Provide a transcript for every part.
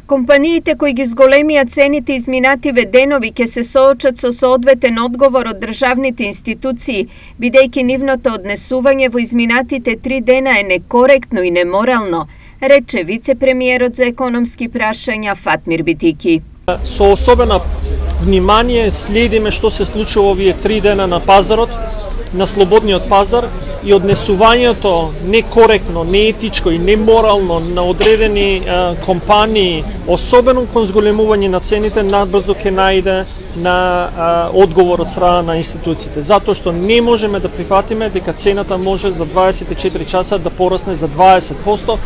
Компаниите кои ги зголемија цените изминативе денови ќе се соочат со соодветен одговор од државните институции, бидејќи нивното однесување во изминатите 3 дена е некоректно и неморално, рече вице-премиерот за економски прашања Фатмир Битики. Со особено внимание следиме што се случува овие 3 дена на пазарот, на слободниот пазар и однесувањето некоректно, неетичко и неморално на одредени компании, особено кон зголемување на цените, надбрзо ќе најде на одговор од страна на институциите. Затоа што не можеме да прифатиме дека цената може за 24 часа да порасне за 20%,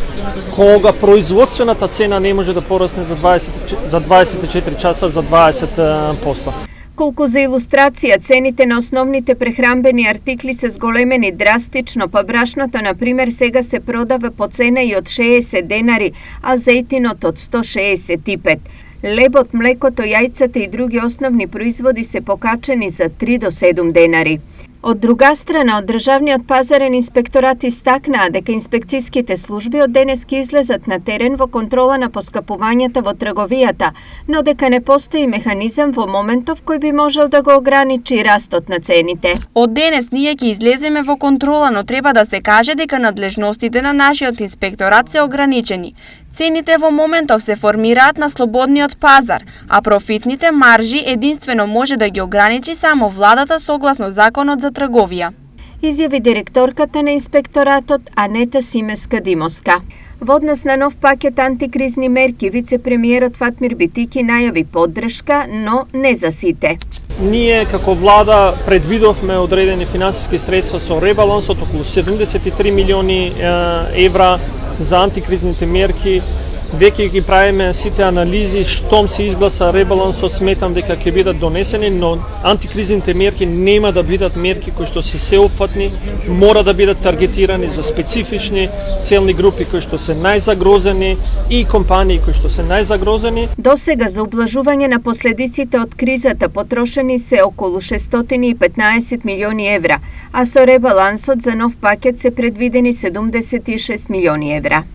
кога производствената цена не може да порасне за 24 часа за 20%. Колку за илустрација, цените на основните прехранбени артикли се зголемени драстично, па брашното, например, сега се продава по цена и од 60 денари, а зејтинот од 165. Лебот, млекото, јајцата и други основни производи се покачени за 3 до 7 денари. Од друга страна, од Државниот пазарен инспекторат истакнаа дека инспекцијските служби од денеска излезат на терен во контрола на поскапувањата во трговијата, но дека не постои механизам во моментов кој би можел да го ограничи растот на цените. Од денес ние ќе излеземе во контрола, но треба да се каже дека надлежностите на нашиот инспекторат се ограничени. Цените во моментов се формираат на слободниот пазар, а профитните маржи единствено може да ги ограничи само владата согласно законот за трговија. Изјави директорката на инспекторатот Анета Симеска-Димовска. Во однос на нов пакет антикризни мерки, вице-премиерот Фатмир Битики најави поддршка, но не за сите. Ние како влада предвидовме одредени финансиски средства со ребалансот околу 73 милиони евра за антикризните мерки. Веќе ги правиме сите анализи, штом се изгласа ребалансот, сметам дека ќе бидат донесени, но антикризните мерки нема да бидат мерки кои што се сеопфатни, мора да бидат таргетирани за специфични целни групи кои што се најзагрозени и компании кои што се најзагрозени. До сега за ублажување на последиците од кризата потрошени се околу 615 милиони евра, а со ребалансот за нов пакет се предвидени 76 милиони евра.